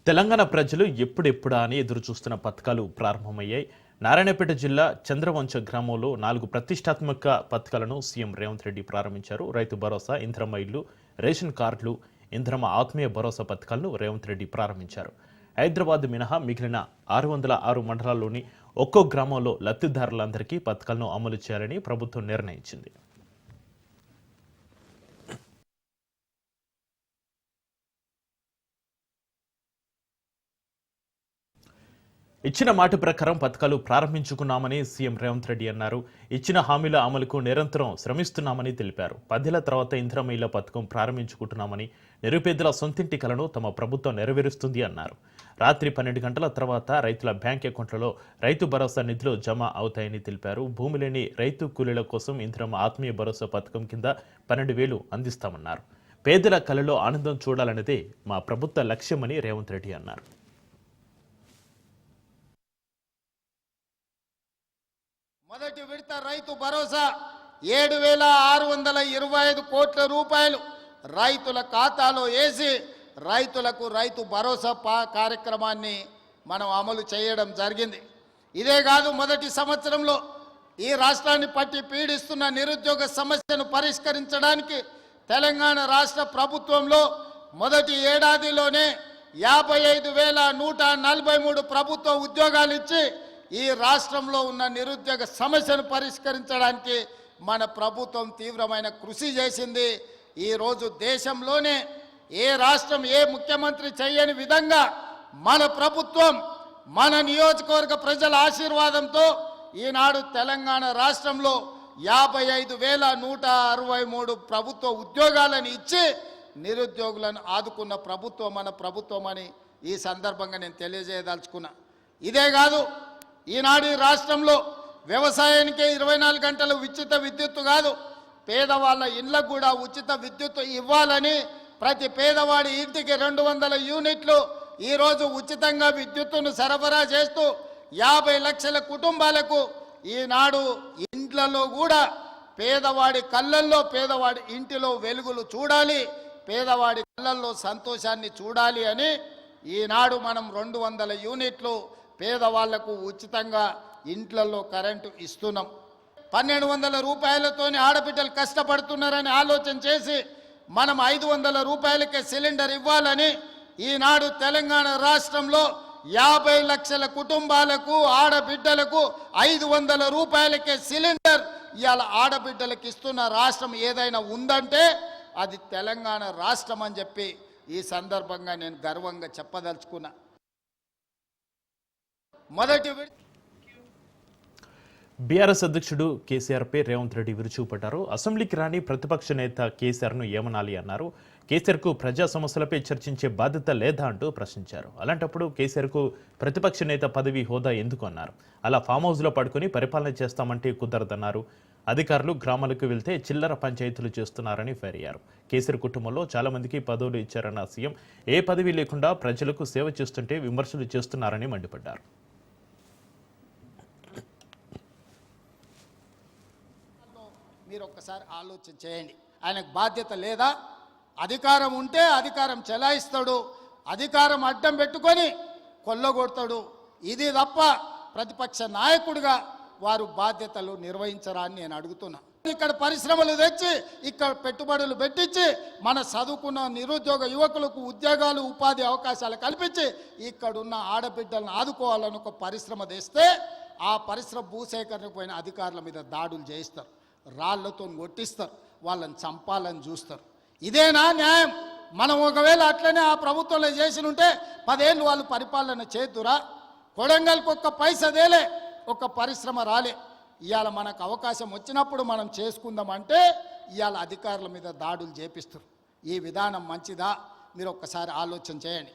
తెలంగాణ ప్రజలు ఎప్పుడెప్పుడా అని ఎదురు చూస్తున్న పథకాలు ప్రారంభమయ్యాయి. నారాయణపేట జిల్లా చంద్రవంచ గ్రామంలో 4 ప్రతిష్టాత్మక పథకాలను సీఎం రేవంత్ రెడ్డి ప్రారంభించారు. రైతు భరోసా, ఇంద్రమ్మ ఇల్లు, రేషన్ కార్డులు, ఇంద్రమ్మ ఆత్మీయ భరోసా పథకాలను రేవంత్ రెడ్డి ప్రారంభించారు. హైదరాబాద్ మినహా మిగిలిన 606 మండలాల్లోని ఒక్కో గ్రామంలో లబ్ధిదారులందరికీ పథకాలను అమలు చేయాలని ప్రభుత్వం నిర్ణయించింది. ఇచ్చిన మాట ప్రకారం పథకాలు ప్రారంభించుకున్నామని సీఎం రేవంత్ రెడ్డి అన్నారు. ఇచ్చిన హామీల అమలుకు నిరంతరం శ్రమిస్తున్నామని తెలిపారు. 10 ఏళ్ల తర్వాత ఇంద్రమ్మ ఇళ్ల పథకం ప్రారంభించుకుంటున్నామని, నిరుపేదల సొంతింటి కలను తమ ప్రభుత్వం నెరవేరుస్తుంది అన్నారు. రాత్రి 12 గంటల తర్వాత రైతుల బ్యాంక్ అకౌంట్లలో రైతు భరోసా నిధులు జమ అవుతాయని తెలిపారు. భూమి లేని రైతు కూలీల కోసం ఇంద్రమ్మ ఆత్మీయ భరోసా పథకం కింద 12,000 అందిస్తామన్నారు. పేదల కలలో ఆనందం చూడాలన్నదే మా ప్రభుత్వ లక్ష్యమని రేవంత్ రెడ్డి అన్నారు. మొదటి విడత రైతు భరోసా 7,625 కోట్ల రూపాయలు రైతుల ఖాతాలో వేసి రైతులకు రైతు భరోసా కార్యక్రమాన్ని మనం అమలు చేయడం జరిగింది. ఇదే కాదు, మొదటి సంవత్సరంలో ఈ రాష్ట్రాన్ని పట్టి పీడిస్తున్న నిరుద్యోగ సమస్యను పరిష్కరించడానికి తెలంగాణ రాష్ట్ర ప్రభుత్వంలో మొదటి ఏడాదిలోనే 55,143 ప్రభుత్వ ఉద్యోగాలు ఇచ్చి ఈ రాష్ట్రంలో ఉన్న నిరుద్యోగ సమస్యను పరిష్కరించడానికి మన ప్రభుత్వం తీవ్రమైన కృషి చేసింది. ఈరోజు దేశంలోనే ఏ రాష్ట్రం, ఏ ముఖ్యమంత్రి చేయని విధంగా మన ప్రభుత్వం, మన నియోజకవర్గ ప్రజల ఆశీర్వాదంతో ఈనాడు తెలంగాణ రాష్ట్రంలో 55,163 ప్రభుత్వ ఉద్యోగాలను ఇచ్చి నిరుద్యోగులను ఆదుకున్న ప్రభుత్వం మన ప్రభుత్వం అని ఈ సందర్భంగా నేను తెలియజేయదలుచుకున్నా. ఇదే కాదు, ఈనాడు ఈ రాష్ట్రంలో వ్యవసాయానికే 24 గంటలు ఉచిత విద్యుత్తు కాదు, పేదవాళ్ళ ఇళ్లకు కూడా ఉచిత విద్యుత్తు ఇవ్వాలని ప్రతి పేదవాడి ఇంటికి 200 యూనిట్లు ఈరోజు ఉచితంగా విద్యుత్తును సరఫరా చేస్తూ 50 లక్షల కుటుంబాలకు ఈనాడు ఇండ్లలో కూడా పేదవాడి కళ్ళల్లో, పేదవాడి ఇంటిలో వెలుగులు చూడాలి, పేదవాడి కళ్ళల్లో సంతోషాన్ని చూడాలి అని ఈనాడు మనం 200 యూనిట్లు పేదవాళ్లకు ఉచితంగా ఇంట్లలో కరెంటు ఇస్తున్నాం. 1,200 రూపాయలతోనే ఆడబిడ్డలు కష్టపడుతున్నారని ఆలోచన చేసి మనం 500 రూపాయలకే సిలిండర్ ఇవ్వాలని ఈనాడు తెలంగాణ రాష్ట్రంలో 50 లక్షల కుటుంబాలకు, ఆడబిడ్డలకు 500 రూపాయలకే సిలిండర్ ఇవాళ ఆడబిడ్డలకు ఇస్తున్న రాష్ట్రం ఏదైనా ఉందంటే అది తెలంగాణ రాష్ట్రం అని చెప్పి ఈ సందర్భంగా నేను గర్వంగా చెప్పదలుచుకున్నా. మొదటి బీఆర్ఎస్ అధ్యక్షుడు కేసీఆర్పై రేవంత్ రెడ్డి విరుచుకుపడ్డారు. అసెంబ్లీకి రాని ప్రతిపక్ష నేత కేసీఆర్ను ఏమనాలి అన్నారు. కేసీఆర్కు ప్రజా సమస్యలపై చర్చించే బాధ్యత లేదా అంటూ ప్రశ్నించారు. అలాంటప్పుడు కేసీఆర్కు ప్రతిపక్ష నేత పదవి హోదా ఎందుకు అన్నారు. అలా ఫామ్ హౌస్లో పడుకుని పరిపాలన చేస్తామంటే కుదరదన్నారు. అధికారులు గ్రామాలకు వెళ్తే చిల్లర పంచాయతీలు చేస్తున్నారని ఫైర్ అయ్యారు. కేసీఆర్ కుటుంబంలో చాలా మందికి పదవులు ఇచ్చారన్న సీఎం ఏ పదవి లేకుండా ప్రజలకు సేవ చేస్తుంటే విమర్శలు చేస్తున్నారని మండిపడ్డారు. మీరు ఒక్కసారి ఆలోచన చేయండి. ఆయనకు బాధ్యత లేదా? అధికారం ఉంటే అధికారం చెలాయిస్తాడు, అధికారం అడ్డం పెట్టుకొని కొల్లగొడతాడు. ఇది తప్ప ప్రతిపక్ష నాయకుడిగా వారు బాధ్యతలు నిర్వహించరా అని నేను అడుగుతున్నా. ఇక్కడ పరిశ్రమలు తెచ్చి, ఇక్కడ పెట్టుబడులు పెట్టించి, మన చదువుకున్న నిరుద్యోగ యువకులకు ఉద్యోగాలు, ఉపాధి అవకాశాలు కల్పించి ఇక్కడున్న ఆడబిడ్డలను ఆదుకోవాలని ఒక పరిశ్రమ తెస్తే ఆ పరిశ్రమ భూసేకరణకు పోయిన అధికారుల మీద దాడులు చేయిస్తారు, రాళ్లతో కొట్టిస్తారు, వాళ్ళని చంపాలని చూస్తారు. ఇదేనా న్యాయం? మనం ఒకవేళ అట్లనే ఆ ప్రభుత్వంలో చేసి ఉంటే 10 ఏళ్ళు వాళ్ళు పరిపాలన చేతురా? కొడంగల్కి ఒక్క పైసదేలే, ఒక పరిశ్రమ రాలే. ఇవాళ మనకు అవకాశం వచ్చినప్పుడు మనం చేసుకుందామంటే ఇవాళ అధికారుల మీద దాడులు చేపిస్తారు. ఈ విధానం మంచిదా? మీరు ఒక్కసారి ఆలోచన చేయండి.